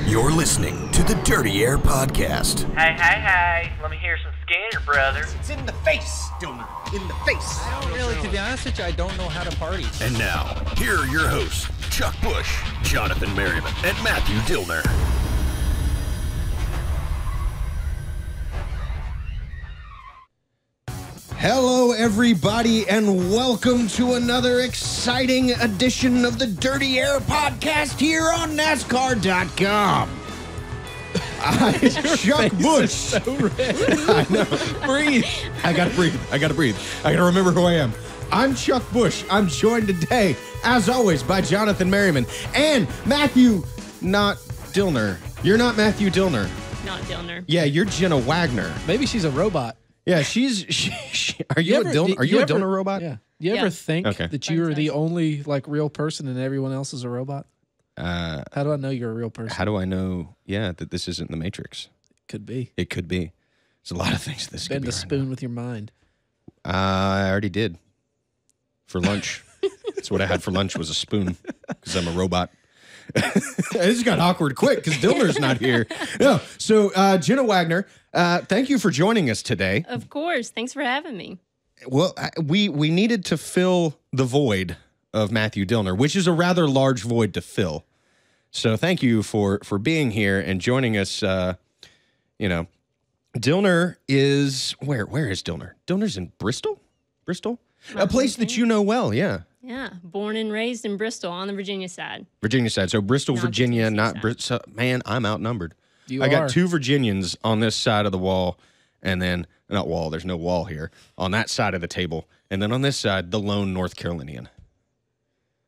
You're listening to the Dirty Air Podcast. Hey, let me hear some Skinner, brother. It's in the face, Dillner. In the face. I don't really, to be honest with you, I don't know how to party. And now, here are your hosts, Chuck Bush, Jonathan Merriman, and Matthew Dillner. Hello, everybody, and welcome to another exciting edition of the Dirty Air Podcast here on NASCAR.com. I'm Chuck Bush. So red. I know. Breathe. I gotta breathe. I gotta remember who I am. I'm Chuck Bush. I'm joined today, as always, by Jonathan Merriman and Matthew, not Dillner. You're not Matthew Dillner. Not Dillner. Yeah, you're Jenna Wagner. Maybe she's a robot. Yeah, are you a Dillner robot? Yeah. You ever think that you are the Fantastic. only real person and everyone else is a robot? How do I know you're a real person? How do I know, that this isn't the Matrix? Could be. It could be. There's a lot of things this could Bend be a right spoon with your mind. I already did. For lunch. That's what I had for lunch was a spoon because I'm a robot. This got awkward quick because Dillner's not here. No. So, Jenna Wagner, thank you for joining us today. Of course. Thanks for having me. Well, we needed to fill the void of Matthew Dillner, which is a rather large void to fill. So thank you for being here and joining us. Dillner is where is Dillner? Dillner's in Bristol? A place that you know well, yeah. Yeah. Born and raised in Bristol on the Virginia side. Virginia side. So Bristol, Not Virginia, Tennessee not side. Bristol. Man, I'm outnumbered. I got two Virginians on this side of the wall, and then, not wall, there's no wall here, on that side of the table. And then on this side, the lone North Carolinian.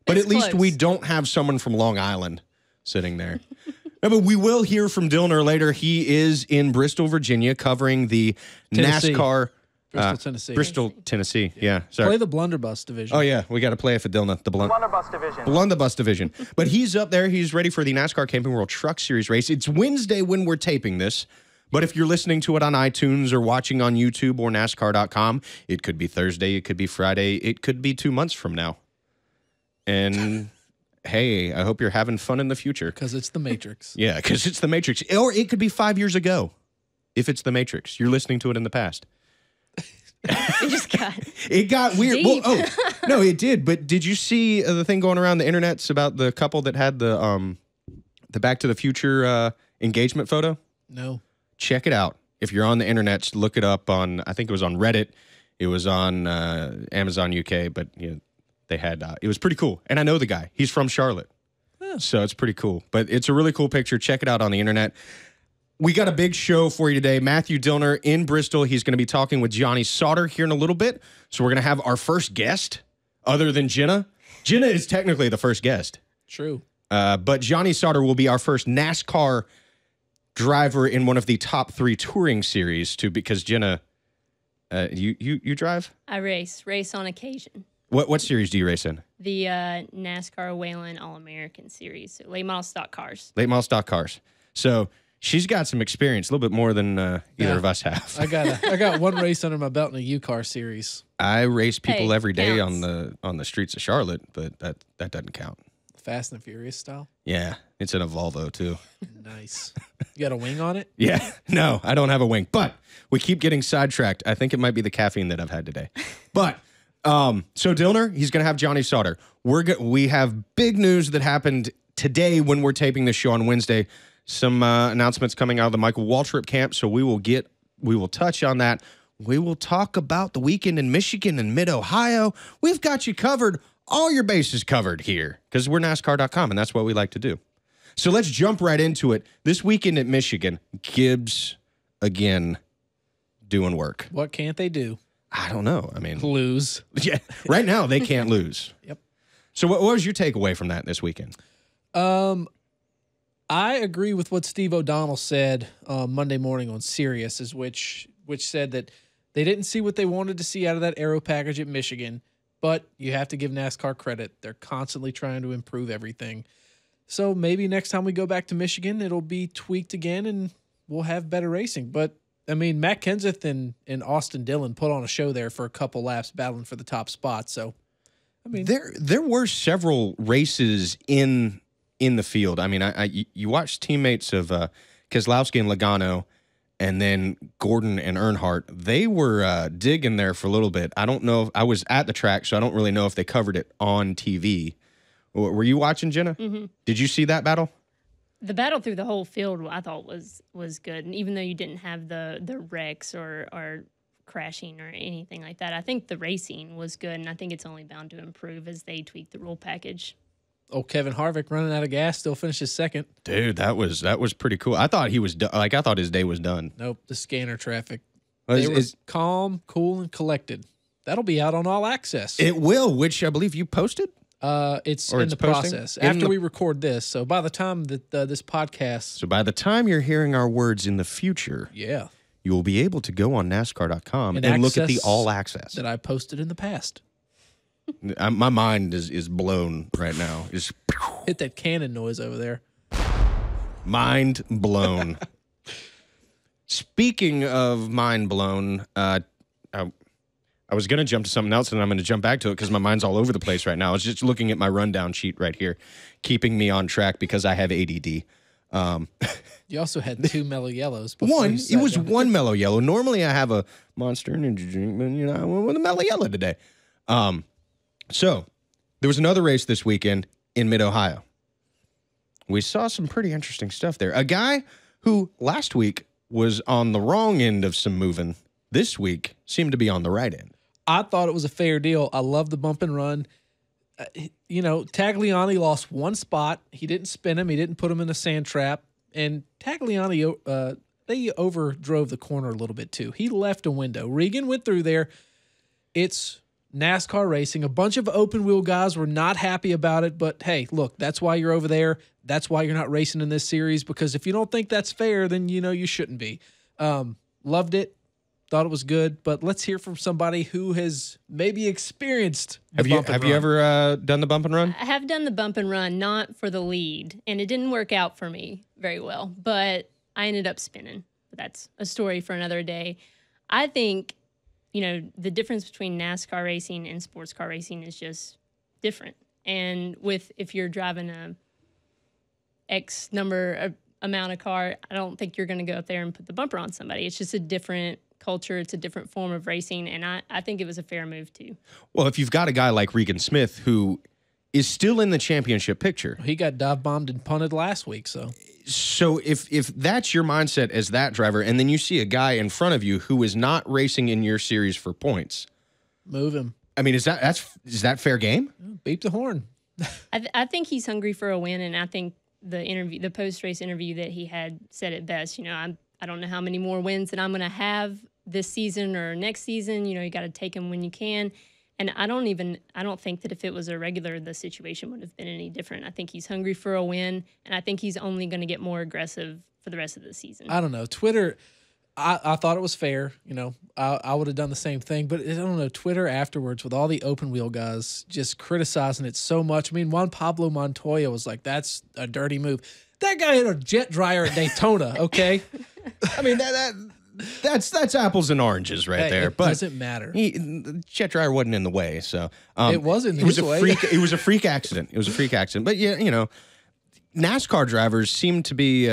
But It's at least close. we don't have someone from Long Island sitting there. No, but we will hear from Dillner later. He is in Bristol, Virginia, covering the Tennessee. NASCAR. Bristol, Tennessee. Bristol, Tennessee. Yeah, sorry. Play the blunderbuss division. Oh, yeah, we got to play it for Dillner. The Blunderbuss Division. Blunderbuss Division. But he's up there. He's ready for the NASCAR Camping World Truck Series race. It's Wednesday when we're taping this. But if you're listening to it on iTunes or watching on YouTube or NASCAR.com, it could be Thursday, it could be Friday, it could be 2 months from now. And hey, I hope you're having fun in the future. Because it's the Matrix. Yeah, because it's the Matrix. Or it could be 5 years ago if it's the Matrix. You're listening to it in the past. It just got It got weird. Deep. Well, no, it did. But did you see the thing going around the internets about the couple that had the Back to the Future engagement photo? No. Check it out. If you're on the internet, look it up on, I think it was on Reddit. It was on Amazon UK, but they had, it was pretty cool. And I know the guy. He's from Charlotte. So it's pretty cool. But it's a really cool picture. Check it out on the internet. We got a big show for you today. Matthew Dillner in Bristol. He's going to be talking with Johnny Sauter here in a little bit. So we're going to have our first guest other than Jenna. Jenna is technically the first guest. True. But Johnny Sauter will be our first NASCAR driver in one of the top 3 touring series too, because Jenna, you drive? I race on occasion. What series do you race in? The NASCAR Whalen All-American Series. So late model stock cars. Late model stock cars. So she's got some experience, a little bit more than either of us have. I got one race under my belt in a U-Car series. I race people Hey, every day counts. on the streets of Charlotte, but that doesn't count. Fast and Furious style. Yeah, it's in a Volvo too. Nice. You got a wing on it? Yeah, no, I don't have a wing, but we keep getting sidetracked. I think it might be the caffeine that I've had today. But so Dillner, he's going to have Johnny Sauter. We have big news that happened today when we're taping this show on Wednesday. Some announcements coming out of the Michael Waltrip camp, so we will touch on that. We will talk about the weekend in Michigan and Mid-Ohio. We've got you covered, all your bases covered here, because we're NASCAR.com, and that's what we like to do. So let's jump right into it. This weekend at Michigan, Gibbs, again, doing work. What can't they do? I don't know. I mean, Lose. yeah, right now they can't lose. Yep. So what was your takeaway from that this weekend? I agree with what Steve O'Donnell said Monday morning on Sirius, which said that they didn't see what they wanted to see out of that aero package at Michigan, but you have to give NASCAR credit. They're constantly trying to improve everything. So maybe next time we go back to Michigan, it'll be tweaked again and we'll have better racing. But, I mean, Matt Kenseth and Austin Dillon put on a show there for a couple laps battling for the top spot. So, mean, there were several races in the field. I mean, you watch teammates of Keselowski and Logano, and then Gordon and Earnhardt. They were digging there for a little bit. I don't know if I was at the track, so I don't really know if they covered it on TV. Were you watching, Jenna? Mm-hmm. Did you see that battle? The battle through the whole field, I thought was good, and even though you didn't have the wrecks or crashing or anything like that, I think the racing was good, and I think it's only bound to improve as they tweak the rule package. Oh, Kevin Harvick running out of gas, still finishes second. Dude, that was pretty cool. I thought he was I thought his day was done. Nope, the scanner traffic. Well, They were calm, cool, and collected. That'll be out on All Access. It will, which I believe you posted. It's Or in it's the posting? process In after the- we record this. So by the time that this podcast, So by the time you're hearing our words in the future, yeah, you will be able to go on NASCAR.com And and look at the access All Access. that I posted in the past. My mind is blown right now. Is Hit that cannon noise over there. mind blown. Speaking of mind blown, I was going to jump to something else, and I'm going to jump back to it because my mind's all over the place right now. I was just looking at my rundown sheet right here, keeping me on track because I have ADD. You also had 2 mellow yellows. before One, you it sat was down. one mellow yellow. Normally I have a Monster Energy drink, but I went with a mellow yellow today. So there was another race this weekend in Mid-Ohio. We saw some pretty interesting stuff there. A guy who last week was on the wrong end of some moving, this week seemed to be on the right end. I thought it was a fair deal. I love the bump and run. Tagliani lost one spot. He didn't spin him. He didn't put him in a sand trap. And Tagliani, they overdrove the corner a little bit too. He left a window. Regan went through there. It's NASCAR racing. A bunch of open wheel guys were not happy about it. But hey, look, that's why you're over there. That's why you're not racing in this series. Because if you don't think that's fair, then you shouldn't be. Loved it. Thought it was good, but let's hear from somebody who has maybe experienced the bump and Have run. you ever done the bump and run? I have done the bump and run, not for the lead, and it didn't work out for me very well, but I ended up spinning. But that's a story for another day. I think, the difference between NASCAR racing and sports car racing is just different. And if you're driving a X number amount of car, I don't think you're going to go up there and put the bumper on somebody. It's just a different culture. It's a different form of racing, and I think it was a fair move too. Well, if you've got a guy like Regan Smith who is still in the championship picture. He got dive bombed and punted last week, so if that's your mindset as that driver, and then you see a guy in front of you who is not racing in your series for points, move him. I mean, is that fair game? Beep the horn. I think he's hungry for a win, and I think the post-race interview that he had said it best. I don't know how many more wins that I'm going to have this season or next season. You got to take them when you can. And I don't think that if it was a regular, the situation would have been any different. I think he's hungry for a win, and I think he's only going to get more aggressive for the rest of the season. I don't know. Twitter, I thought it was fair. I would have done the same thing, but I don't know. Twitter afterwards with all the open wheel guys just criticizing it so much. I mean, Juan Pablo Montoya was like, "That's a dirty move." That guy hit a jet dryer at Daytona. Okay, I mean that's apples and oranges right there. It But doesn't matter. the jet dryer wasn't in the way, so It wasn't It was his a way. freak. It was a freak accident. It was a freak accident. But yeah, NASCAR drivers seem to be.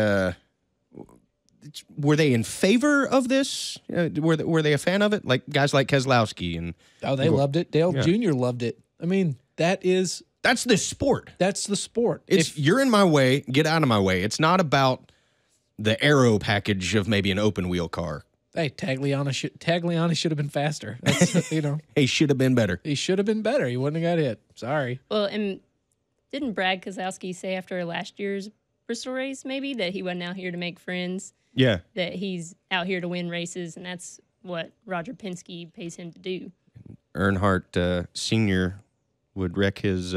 Were they in favor of this? Were they a fan of it? Like guys like Keselowski and They loved it. Dale Jr. loved it. I mean, that's the sport. That's the sport. It's you're in my way, get out of my way. It's not about the aero package of maybe an open wheel car. Hey, Tagliani should have been faster. That's, He should have been better. he should have been better. He wouldn't have got hit. Sorry. Well, and didn't Brad Keselowski say after last year's Bristol race maybe that he wasn't out here to make friends? Yeah. That he's out here to win races, and that's what Roger Penske pays him to do. Earnhardt Sr. would wreck his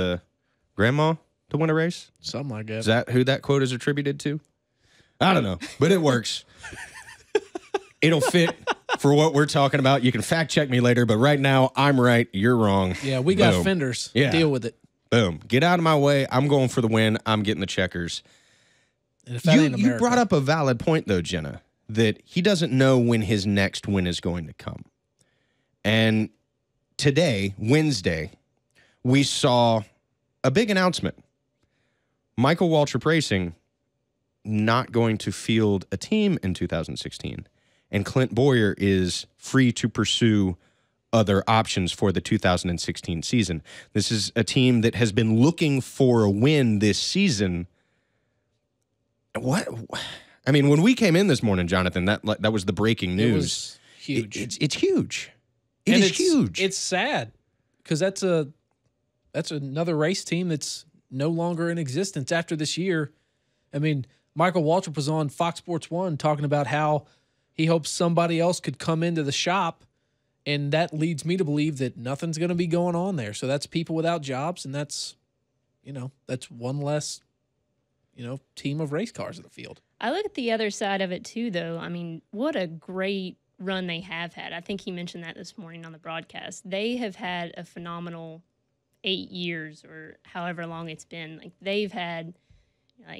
grandma to win a race. Something like that. Is that who that quote is attributed to? I don't know, but it works. It'll fit for what we're talking about. You can fact check me later, but right now I'm right, you're wrong. Yeah, we got Boom. fenders. Yeah. Deal with it. Boom. Get out of my way. I'm going for the win. I'm getting the checkers. And if that ain't You America, brought up a valid point, though, Jenna, that he doesn't know when his next win is going to come. And today, Wednesday, we saw a big announcement. Michael Waltrip Racing not going to field a team in 2016, and Clint Bowyer is free to pursue other options for the 2016 season. This is a team that has been looking for a win this season. What? I mean, when we came in this morning, Jonathan, that was the breaking news. It was huge. It's huge. It's huge. It's sad because that's another race team that's no longer in existence after this year. I mean, Michael Waltrip was on Fox Sports 1 talking about how he hopes somebody else could come into the shop, and that leads me to believe that nothing's going to be going on there. So that's people without jobs, and that's one less, team of race cars in the field. I look at the other side of it too, though. I mean, what a great run they have had. I think he mentioned that this morning on the broadcast. They have had a phenomenal 8 years or however long it's been. Like, they've had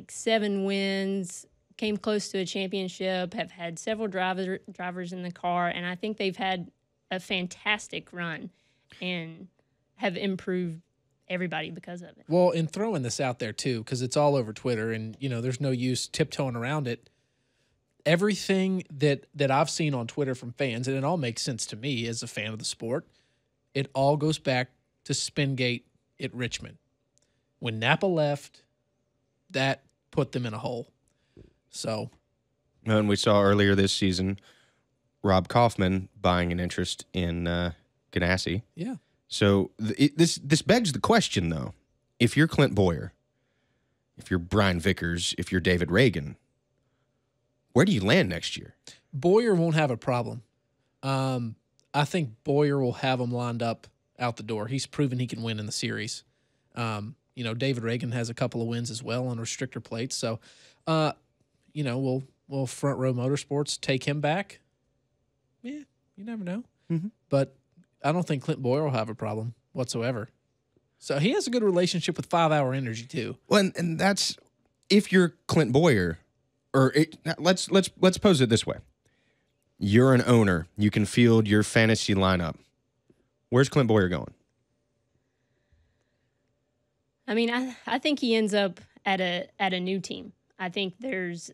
7 wins, came close to a championship, have had several drivers in the car, and I think they've had a fantastic run and have improved everybody because of it. Well, and throwing this out there too, because it's all over Twitter, and there's no use tiptoeing around it. Everything that I've seen on Twitter from fans, and it all makes sense to me as a fan of the sport, it all goes back to Spingate at Richmond. When Napa left, that put them in a hole. So, and we saw earlier this season Rob Kaufman buying an interest in Ganassi. Yeah. So this begs the question, though. If you're Clint Bowyer, if you're Brian Vickers, if you're David Reagan, where do you land next year? Bowyer won't have a problem. I think Bowyer will have him lined up out the door. He's proven he can win in the series. David Reagan has a couple of wins as well on restrictor plates. So, will Front Row Motorsports take him back? Yeah, you never know. Mm-hmm. But I don't think Clint Bowyer will have a problem whatsoever. So he has a good relationship with 5 Hour Energy too. Well, and that's if you're Clint Bowyer, let's pose it this way: you're an owner, you can field your fantasy lineup. Where's Clint Bowyer going? I mean, I think he ends up at a new team. I think there's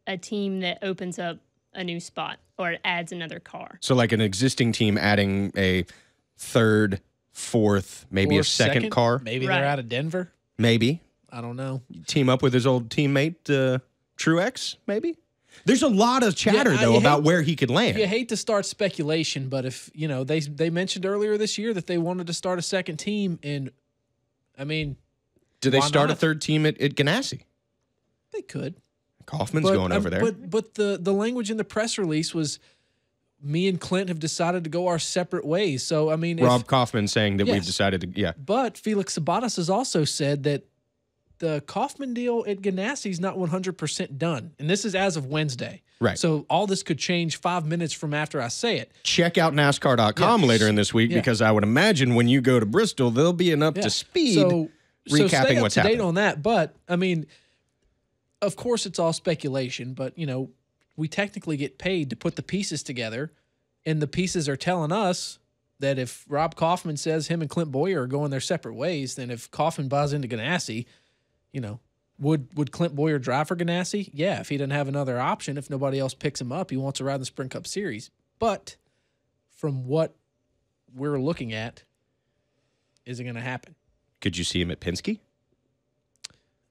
a team that opens up a new spot or adds another car. So like an existing team adding a third, fourth, maybe Or a second car. Maybe Right. they're out of Denver. Maybe. I don't know. Team up with his old teammate, Truex, maybe? There's a lot of chatter, Yeah, though, about where he could land. You hate to start speculation, but if, they mentioned earlier this year that they wanted to start a second team, and, I mean, Do they why start a not? third team at Ganassi? They could. Kaufman's going over there. But the language in the press release was, me and Clint have decided to go our separate ways. So, I mean, Rob Kaufman saying that we've Yes. decided to, yeah. But Felix Sabates has also said that the Kaufman deal at Ganassi is not 100% done. And this is as of Wednesday. Right. So all this could change 5 minutes from after I say it. Check out NASCAR.com Yeah. later in this week Yeah. because I would imagine when you go to Bristol, they'll be up to speed So recapping stay up what's to date happening. on that. But, I mean, of course it's all speculation, but, we technically get paid to put the pieces together, and the pieces are telling us that if Rob Kaufman says him and Clint Bowyer are going their separate ways, then if Kaufman buys into Ganassi, would Clint Bowyer drive for Ganassi? Yeah, if he doesn't have another option, if nobody else picks him up, he wants to ride in the Sprint Cup Series. But from what we're looking at, is it going to happen? Could you see him at Penske?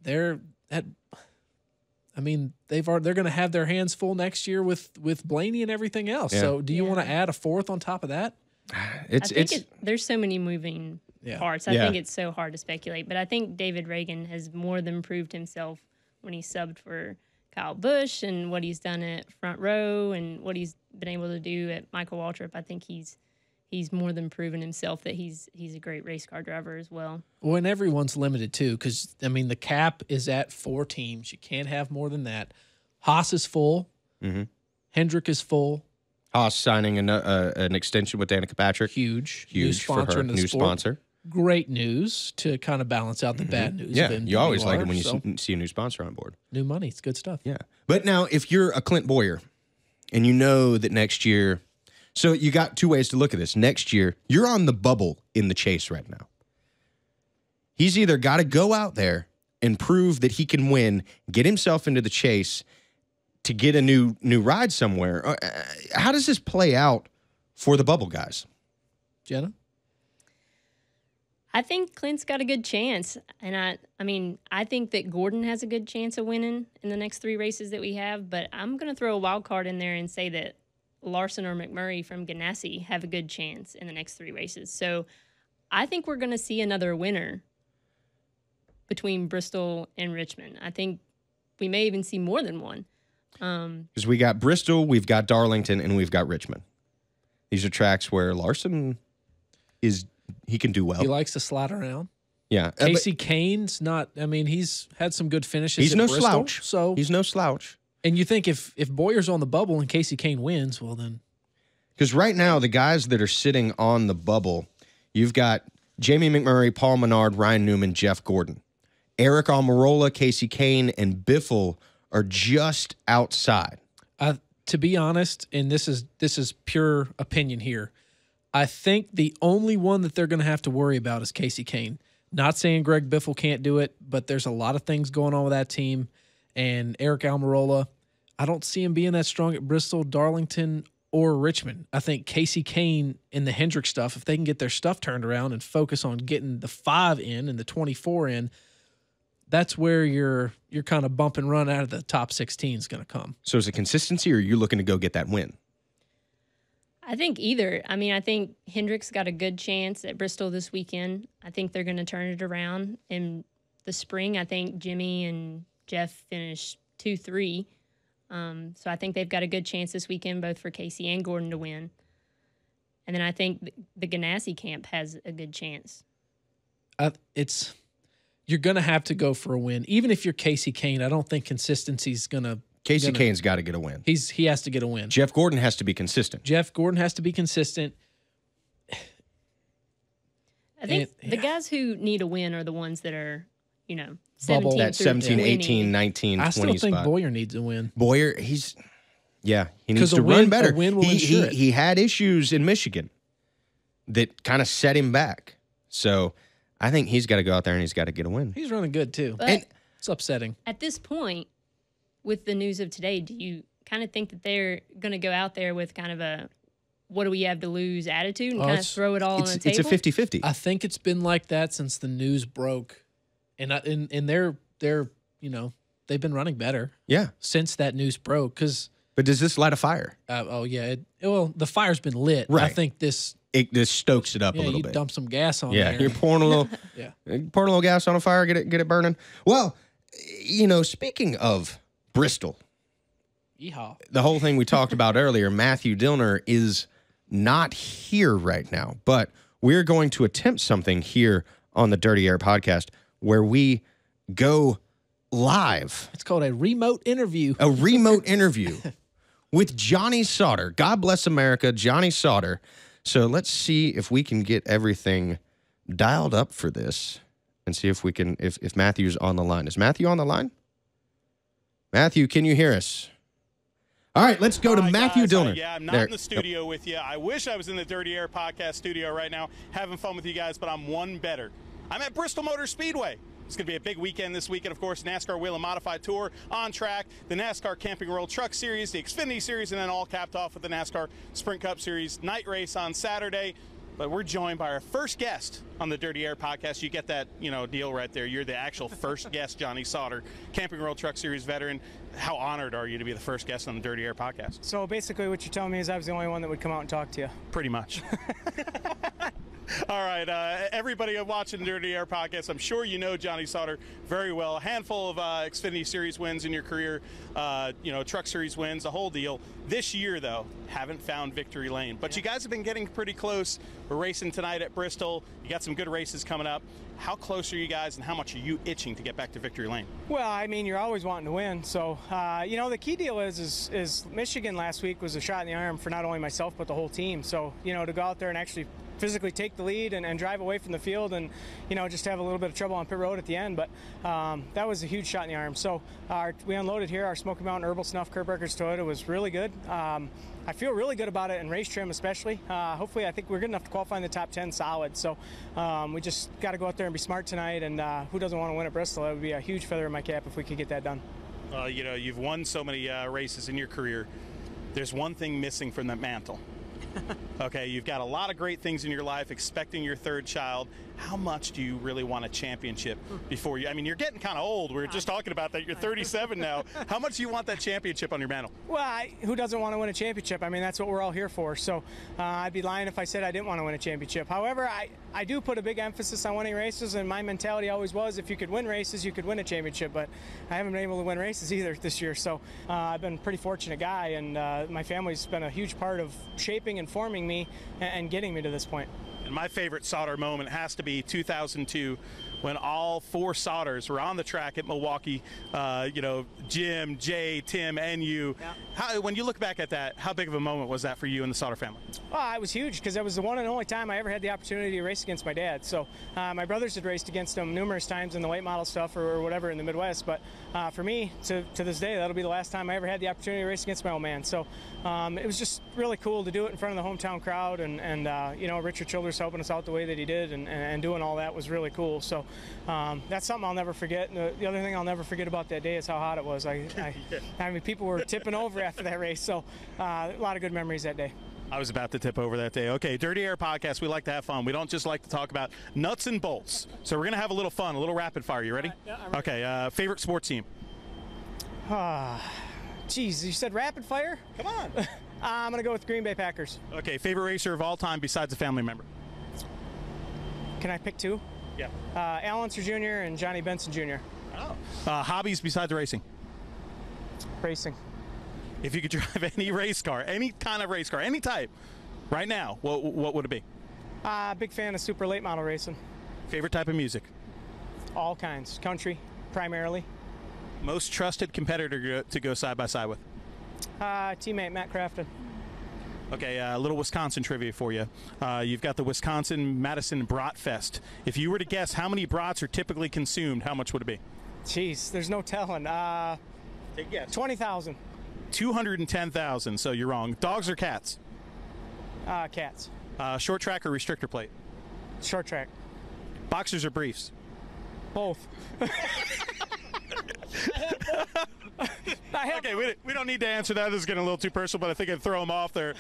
They're going to have their hands full next year with Blaney and everything else. Yeah. So do you want to add a fourth on top of that? There's so many moving parts. I Yeah. think it's so hard to speculate. But I think David Reagan has more than proved himself when he subbed for Kyle Busch and what he's done at Front Row and what he's been able to do at Michael Waltrip. I think he's more than proven himself that he's a great race car driver as well. Well, and everyone's limited too, because the cap is at 4 teams. You can't have more than that. Haas is full. Mm-hmm. Hendrick is full. Haas signing an extension with Danica Patrick. Huge new for sponsor her. in the New sport. sponsor. Great news to kind of balance out the bad news. Yeah, of you always like it NWR, when you so see a new sponsor on board. new money. It's good stuff. Yeah. But now, if you're a Clint Bowyer and you know that next year, so you got 2 ways to look at this. Next year, you're on the bubble in the chase right now. He's either got to go out there and prove that he can win, get himself into the chase to get a new ride somewhere. How does this play out for the bubble guys? Jenna? I think Clint's got a good chance. And I think that Gordon has a good chance of winning in the next 3 races that we have, but I'm going to throw a wild card in there and say that Larson or McMurray from Ganassi have a good chance in the next 3 races. So I think we're going to see another winner between Bristol and Richmond. I think we may even see more than one. Because we got Bristol, we've got Darlington, and we've got Richmond. These are tracks where Larson he can do well. He likes to slide around. Yeah. Casey Kane's not, he's had some good finishes. He's at no Bristol, slouch. So he's no slouch. And you think if Bowyer's on the bubble and Casey Kane wins, well then. Because right now, the guys that are sitting on the bubble, you've got Jamie McMurray, Paul Menard, Ryan Newman, Jeff Gordon. Eric Almirola, Casey Kane, and Biffle are just outside. To be honest, and this is pure opinion here, I think the only one that they're going to have to worry about is Casey Kane. Not saying Greg Biffle can't do it, but there's a lot of things going on with that team. And Eric Almirola, I don't see him being that strong at Bristol, Darlington, or Richmond. I think Casey Kane and the Hendrick stuff, if they can get their stuff turned around and focus on getting the 5 in and the 24 in, that's where your kind of bump and run out of the top 16 is going to come. So is it consistency, or are you looking to go get that win? I think either. I think Hendrick's got a good chance at Bristol this weekend. I think they're going to turn it around in the spring. I think Jimmy and Jeff finished 2-3. So I think they've got a good chance this weekend, both for Casey and Gordon to win. And then I think the Ganassi camp has a good chance. You're going to have to go for a win. Even if you're Casey Kane, I don't think consistency's going to. Casey Kane's got to get a win. He has to get a win. Jeff Gordon has to be consistent. I think the guys who need a win are the ones that are, 17 Bubble. That 17, 18, 19, 20 I still think spot. Bowyer needs a win. Bowyer, he needs to run better. He had issues in Michigan that kind of set him back. So I think he's got to go out there and he's got to get a win. He's running good, too. But it's upsetting. At this point, with the news of today, do you kind of think that they're going to go out there with kind of a what do we have to lose attitude and kind of throw it all on the table? It's a 50-50. I think it's been like that since the news broke. And they're they've been running better. Yeah. Since that news broke. But does this light a fire? The fire's been lit. Right. I think this stokes it up a little bit. Dump some gas on there. Yeah, you're pouring a little pouring a little gas on a fire, get it burning. Well, speaking of Bristol, yeehaw. The whole thing we talked about earlier, Matthew Dillner is not here right now, but we're going to attempt something here on the Dirty Air podcast where we go live. It's called a remote interview. A remote interview with Johnny Sauter. God bless America, Johnny Sauter. So let's see if we can get everything dialed up for this and see if we can, if Matthew's on the line. Is Matthew on the line? Matthew, can you hear us? All right, let's go to Matthew Dillner. I'm not in the studio with you. I wish I was in the Dirty Air podcast studio right now having fun with you guys, but I'm one better. I'm at Bristol Motor Speedway. It's going to be a big weekend this weekend, of course. NASCAR Wheel and Modified Tour on track, the NASCAR Camping World Truck Series, the Xfinity Series, and then all capped off with the NASCAR Sprint Cup Series night race on Saturday. But we're joined by our first guest on the Dirty Air podcast. You get that, deal right there. You're the actual first guest, Johnny Sauter, Camping World Truck Series veteran. How honored are you to be the first guest on the Dirty Air podcast? So basically what you're telling me is I was the only one that would come out and talk to you. Pretty much. All right, everybody watching the Dirty Air podcast, I'm sure you know Johnny Sauter very well. A handful of Xfinity Series wins in your career, Truck Series wins, the whole deal. This year, though, haven't found victory lane. But you guys have been getting pretty close. We're racing tonight at Bristol. You got some good races coming up. How close are you guys, and how much are you itching to get back to victory lane? Well, you're always wanting to win. So, the key deal is Michigan last week was a shot in the arm for not only myself but the whole team. So, to go out there and actually physically take the lead and drive away from the field and, just have a little bit of trouble on pit road at the end. But that was a huge shot in the arm. So we unloaded here. Our Smoky Mountain Herbal Snuff Kurt Berker's Toyota was really good. I feel really good about it in race trim especially. Hopefully, I think we're good enough to qualify in the top 10 solid. So we just got to go out there and be smart tonight. And who doesn't want to win at Bristol? That would be a huge feather in my cap if we could get that done. You've won so many races in your career. There's one thing missing from that mantle. Okay, you've got a lot of great things in your life, expecting your third child. How much do you really want a championship before you? I mean, you're getting kind of old. We were just talking about that. You're 37 now. How much do you want that championship on your mantle? Well, who doesn't want to win a championship? I mean, that's what we're all here for. So I'd be lying if I said I didn't want to win a championship. However, I do put a big emphasis on winning races, and my mentality always was if you could win races, you could win a championship. But I haven't been able to win races either this year. So I've been a pretty fortunate guy, and my family's been a huge part of shaping and forming me and getting me to this point. And my favorite Sauter moment has to be 2002 when all four Sauters were on the track at Milwaukee. Jim, Jay, Tim, and you. Yeah. When you look back at that, how big of a moment was that for you and the Sauter family? Oh, it was huge because that was the one and only time I ever had the opportunity to race against my dad. So my brothers had raced against him numerous times in the late model stuff or whatever in the Midwest. But for me, to this day, that'll be the last time I ever had the opportunity to race against my old man. So it was just really cool to do it in front of the hometown crowd. And Richard Childress helping us out the way that he did and doing all that was really cool. So that's something I'll never forget. And the other thing I'll never forget about that day is how hot it was. I mean, people were tipping over after that race. So a lot of good memories that day. I was about to tip over that day. Okay, Dirty Air Podcast, we like to have fun. We don't just like to talk about nuts and bolts. So we're going to have a little fun, a little rapid fire. You ready? Yeah, I'm ready. Okay, favorite sports team? Geez, you said rapid fire? Come on. I'm going to go with Green Bay Packers. Okay, favorite racer of all time besides a family member? Can I pick two? Yeah. Al Unser Jr. and Johnny Benson Jr. Oh. Hobbies besides racing? Racing. If you could drive any race car, any kind of race car, any type, right now, what would it be? Big fan of super late model racing. Favorite type of music? All kinds. Country, primarily. Most trusted competitor to go side by side with? Teammate Matt Crafton. Okay, a little Wisconsin trivia for you. You've got the Wisconsin-Madison Brat Fest. If you were to guess how many brats are typically consumed, how much would it be? Jeez, there's no telling. Take a guess. 20,000. 210,000, so you're wrong. Dogs or cats? Cats. Short track or restrictor plate? Short track. Boxers or briefs? Both. Okay, we don't need to answer that. This is getting a little too personal, but I think I'd throw them off there.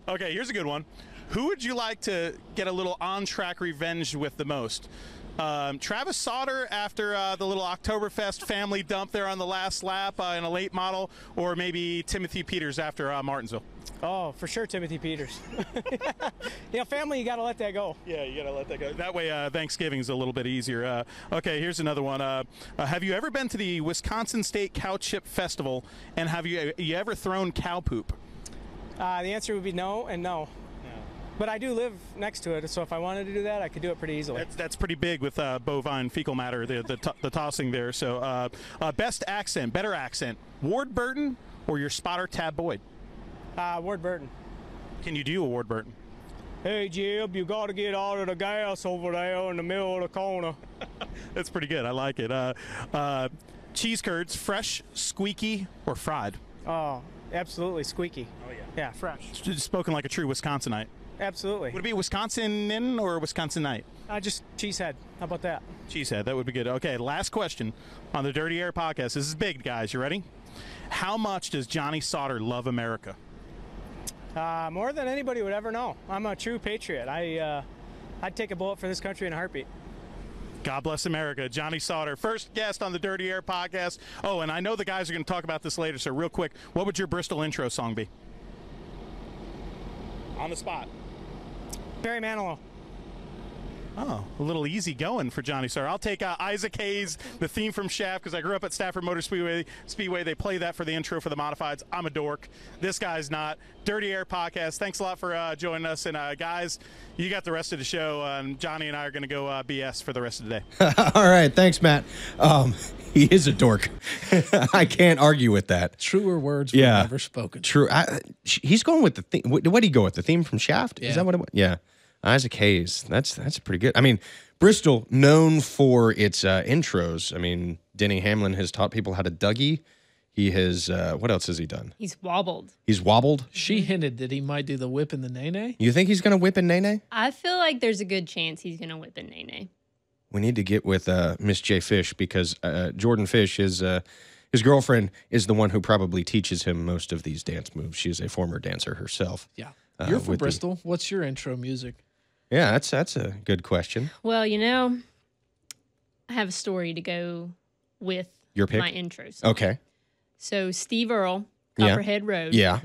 Okay, here's a good one. Who would you like to get a little on-track revenge with the most? Travis Sauter after the little Oktoberfest family dump there on the last lap in a late model, or maybe Timothy Peters after Martinsville? Oh, for sure, Timothy Peters. Family, you got to let that go. Yeah, you got to let that go. That way Thanksgiving's a little bit easier. Okay, here's another one. Have you ever been to the Wisconsin State Cow Chip Festival, and have you ever thrown cow poop? The answer would be no and no. But I do live next to it, so if I wanted to do that, I could do it pretty easily. That's pretty big with bovine fecal matter, the tossing there. So best accent, better accent, Ward Burton or your spotter Tab Boyd? Ward Burton. Can you do a Ward Burton? Hey, Jib, you got to get out of the gas over there in the middle of the corner. That's pretty good. I like it. Cheese curds, fresh, squeaky, or fried? Oh, absolutely squeaky. Oh, yeah. Yeah, fresh. Spoken like a true Wisconsinite. Absolutely. Would it be Wisconsin or Wisconsinite? Just cheesehead. How about that? Cheesehead. That would be good. Okay, last question on the Dirty Air Podcast. This is big, guys. You ready? How much does Johnny Sauter love America? More than anybody would ever know. I'm a true patriot. I'd take a bullet for this country in a heartbeat. God bless America. Johnny Sauter, first guest on the Dirty Air Podcast. Oh, and I know the guys are going to talk about this later, so real quick, what would your Bristol intro song be? On the spot. Barry Manilow. Oh, a little easy going for Johnny Sauter. I'll take Isaac Hayes, the theme from Shaft, because I grew up at Stafford Motor Speedway. They play that for the intro for the modifieds. I'm a dork. This guy's not. Dirty Air Podcast. Thanks a lot for joining us. And guys, you got the rest of the show. Johnny and I are going to go BS for the rest of the day. All right. Thanks, Matt. He is a dork. I can't argue with that. Truer words were never spoken. True. He's going with the theme. What did he go with? The theme from Shaft? Yeah. Is that what it was? Yeah. Isaac Hayes. That's pretty good. I mean, Bristol, known for its intros. I mean, Denny Hamlin has taught people how to Dougie. He has, what else has he done? He's wobbled. He's wobbled? She hinted that he might do the whip and the nay-nay. You think he's going to whip in Nene? I feel like there's a good chance he's going to whip in Nene. We need to get with Miss J. Fish because Jordan Fish, his girlfriend, is the one who probably teaches him most of these dance moves. She is a former dancer herself. Yeah. You're from with Bristol. What's your intro music? Yeah, that's a good question. Well, I have a story to go with Your pick? my intros. Okay. So Steve Earle, Yeah. Copperhead Road. Yeah.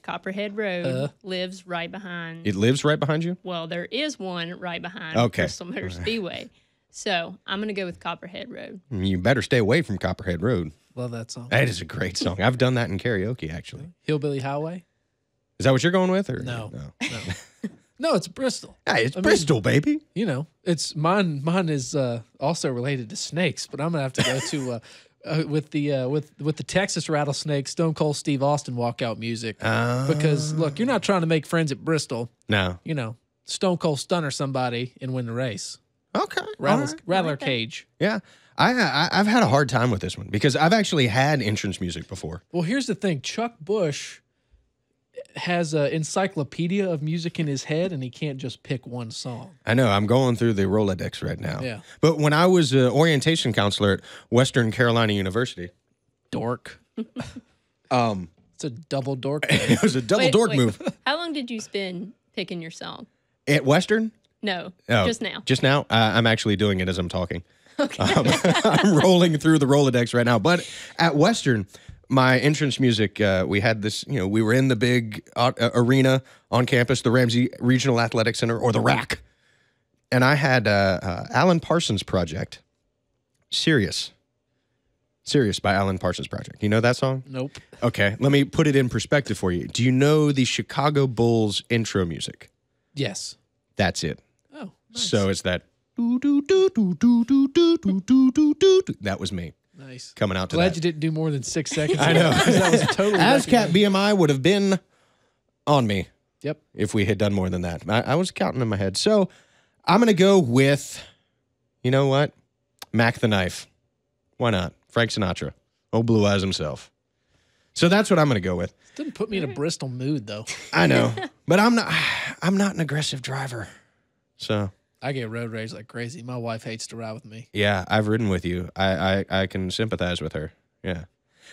Copperhead Road lives right behind. It lives right behind you? Well, there is one right behind Okay. Bristol Motor Speedway. So I'm going to go with Copperhead Road. You better stay away from Copperhead Road. Love that song. That is a great song. I've done that in karaoke, actually. Hillbilly Highway? Is that what you're going with? Or No. No, it's Bristol. Hey, it's Bristol, baby. It's mine. Mine is also related to snakes, but I'm gonna have to go to with the Texas rattlesnake, Stone Cold Steve Austin walkout music. Because look, you're not trying to make friends at Bristol. No. Stone Cold stunner somebody and win the race. Okay. Rattler cage. Yeah. I've had a hard time with this one because I've actually had entrance music before. Well, here's the thing. Chuck Bush has an encyclopedia of music in his head, and he can't just pick one song. I know. I'm going through the Rolodex right now. Yeah. But when I was an orientation counselor at Western Carolina University. Dork. It's a double dork. It was a double dork move. How long did you spend picking your song? At Western? No, Oh, just now. Just now? I'm actually doing it as I'm talking. Okay. I'm rolling through the Rolodex right now. But at Western, my entrance music, we had this, we were in the big arena on campus, the Ramsey Regional Athletic Center, or the RAC. And I had Alan Parsons Project, Sirius by Alan Parsons Project. You know that song? Nope. Okay, let me put it in perspective for you. Do you know the Chicago Bulls intro music? Yes. That's it. Oh, nice. So it's that. That was me. Nice. Coming out to Glad that. you didn't do more than 6 seconds. I know. That was totally ASCAP BMI would have been on me. Yep. If we had done more than that. I was counting in my head. So I'm going to go with, you know what? Mac the Knife. Why not? Frank Sinatra. Old Blue Eyes himself. So that's what I'm going to go with. Didn't put me in a Bristol mood, though. I know. But I'm not an aggressive driver. So I get road rage like crazy. My wife hates to ride with me. yeah, I've ridden with you. I can sympathize with her. Yeah.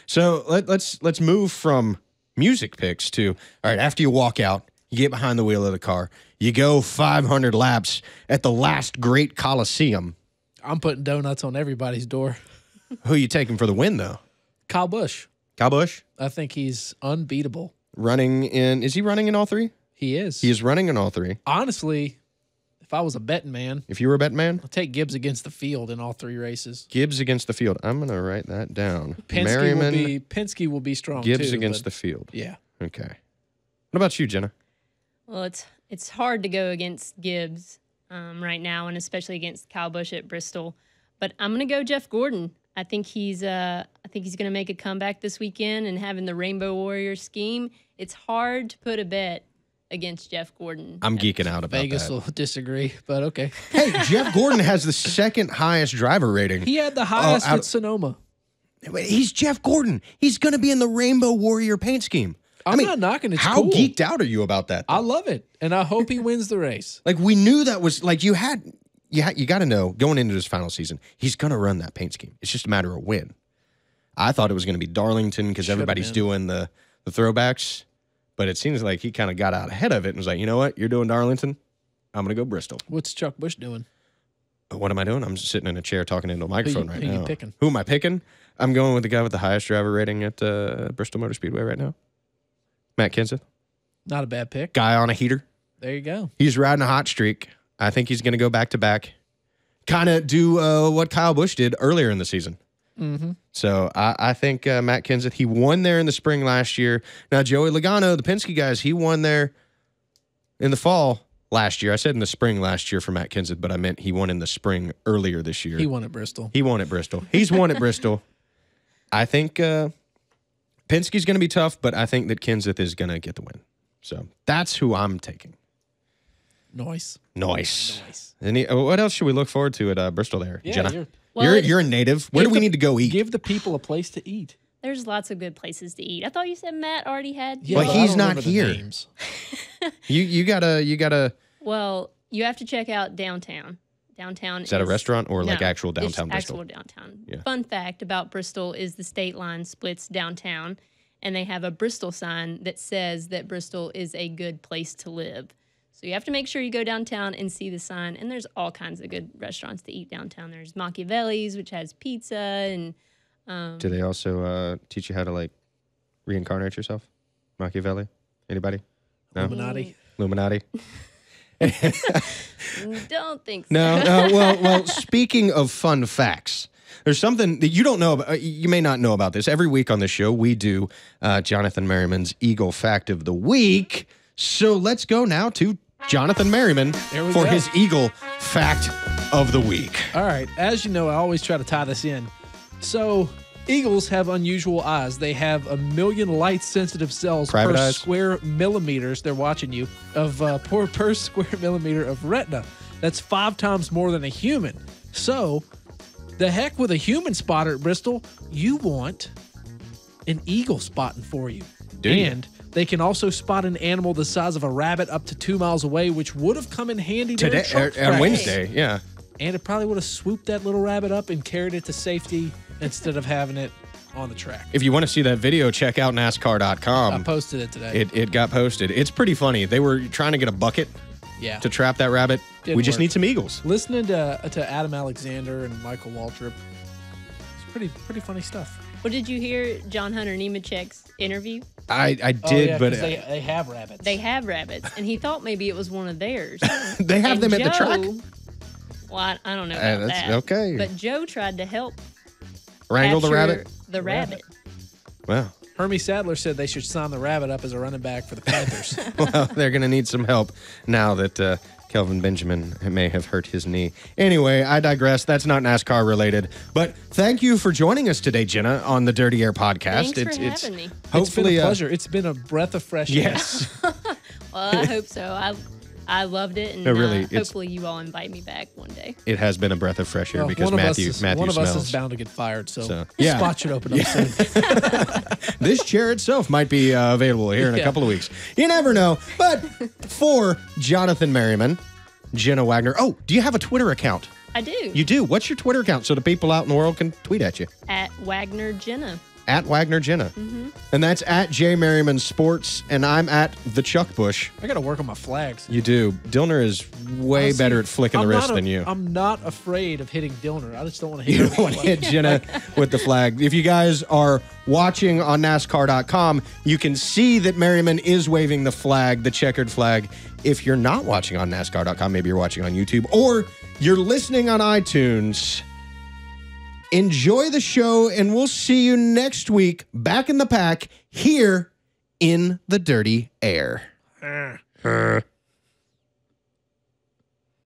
So let's move from music picks to, all right, after you walk out, you get behind the wheel of the car, you go 500 laps at the last great Coliseum. I'm putting donuts on everybody's door. Who you taking for the win, though? Kyle Busch. Kyle Busch? I think he's unbeatable. Is he running in all three? He is. He is running in all three. Honestly, if I was a betting man, If you were a betting man? I'll take Gibbs against the field in all 3 races. Gibbs against the field. I'm going to write that down. Penske will be strong Gibbs too, against but the field. yeah. Okay. What about you, Jenna? Well, it's hard to go against Gibbs right now, and especially against Kyle Busch at Bristol. But I'm going to go Jeff Gordon. I think he's going to make a comeback this weekend, and having the Rainbow Warrior scheme, it's hard to put a bet against Jeff Gordon. I'm geeking out about Vegas that. will disagree, but okay. Hey, Jeff Gordon has the second highest driver rating. He had the highest at Sonoma. He's Jeff Gordon. He's going to be in the Rainbow Warrior paint scheme. I'm not knocking it. How cool. geeked out are you about that? I love it, and I hope he wins the race. Like, we knew that was, like, you got to know, going into this final season, he's going to run that paint scheme. It's just a matter of when. I thought it was going to be Darlington because everybody's doing the throwbacks, but it seems like he kind of got out ahead of it and was like, you know what? You're doing Darlington. I'm going to go Bristol. What's Chuck Busch doing? What am I doing? I'm sitting in a chair talking into a microphone right now. Who you picking? Who am I picking? I'm going with the guy with the highest driver rating at Bristol Motor Speedway right now. Matt Kenseth. Not a bad pick. Guy on a heater. There you go. He's riding a hot streak. I think he's going to go back-to-back, kind of do what Kyle Busch did earlier in the season. Mm-hmm. So I think Matt Kenseth, he won there in the spring last year. Now, Joey Logano, the Penske guys, he won there in the fall last year. I said in the spring last year for Matt Kenseth, but I meant he won in the spring earlier this year. He won at Bristol. He's won at Bristol. I think Penske's going to be tough, but I think that Kenseth is going to get the win. So that's who I'm taking. Nice. What else should we look forward to at Bristol there, Yeah, Jenna? Well, You're a native. Where do we need to go eat? Give the people a place to eat. There's lots of good places to eat. I thought you said Matt already had. Yeah, Well, but I he's don't not remember the here. names. You gotta. Well, you have to check out downtown. Downtown Is that a restaurant or like No, actual it's downtown Bristol? Actual downtown. Yeah. Fun fact about Bristol is the state line splits downtown, and they have a Bristol sign that says that Bristol is a good place to live. So you have to make sure you go downtown and see the sign. And there's all kinds of good restaurants to eat downtown. There's Machiavelli's, which has pizza, and Do they also teach you how to like reincarnate yourself? Machiavelli? Anybody? No? Illuminati. don't think so. No. Well. Speaking of fun facts, there's something that you don't know about. You may not know about this. Every week on the show, we do Jonathan Merriman's Eagle Fact of the Week. So let's go now to Jonathan Merriman for go. his Eagle Fact of the Week. All right. As you know, I always try to tie this in. So eagles have unusual eyes. They have 1 million light-sensitive cells Private per eyes? square millimeters. They're watching you of per square millimeter of retina. That's 5 times more than a human. So, the heck with a human spotter at Bristol. You want an eagle spotting for you. Do you? And they can also spot an animal the size of a rabbit up to 2 miles away, which would have come in handy Today, during truck on practice. Wednesday, yeah. And it probably would have swooped that little rabbit up and carried it to safety instead of having it on the track. If you want to see that video, check out NASCAR.com. I posted it today. It got posted. It's pretty funny. They were trying to get a bucket Yeah. to trap that rabbit. Didn't We just work. need some eagles. Listening to Adam Alexander and Michael Waltrip, it's pretty funny stuff. Well, did you hear John Hunter Nemechek's interview? I did, Oh, yeah, but 'cause they have rabbits. They have rabbits, and he thought maybe it was one of theirs. they have And them at the track. Well, I don't know about that's that. okay. But Joe tried to help Wrangle the capture rabbit. The rabbit. Well, Hermie Sadler said they should sign the rabbit up as a running back for the Panthers. they're going to need some help now that Kelvin Benjamin may have hurt his knee. Anyway, I digress. That's not NASCAR related. But thank you for joining us today, Jenna, on the Dirty Air podcast. Thanks for having me. Hopefully, it's been a pleasure. It's been a breath of fresh air. Yes. Well, I hope so. I loved it, and No, really, it's- hopefully you all invite me back one day. It has been a breath of fresh air Well, because one of Matthew us smells. is bound to get fired, so So, the yeah. spot should open up soon. This chair itself might be available here in a Yeah. couple of weeks. You never know. But for Jonathan Merriman, Jenna Wagner. Oh, do you have a Twitter account? I do. You do. What's your Twitter account so the people out in the world can tweet at you? At Wagner Jenna. At Wagner Jenna. Mm-hmm. And that's at J Merriman Sports, and I'm at the Chuck Bush. I got to work on my flags. You do. Dillner is way Honestly, better at flicking the I'm wrist not than you. I'm not afraid of hitting Dillner. I just don't want to hit You don't want to hit Jenna with the flag. If you guys are watching on NASCAR.com, you can see that Merriman is waving the flag, the checkered flag. If you're not watching on NASCAR.com, maybe you're watching on YouTube, or you're listening on iTunes, enjoy the show, and we'll see you next week back in the pack here in the Dirty Air.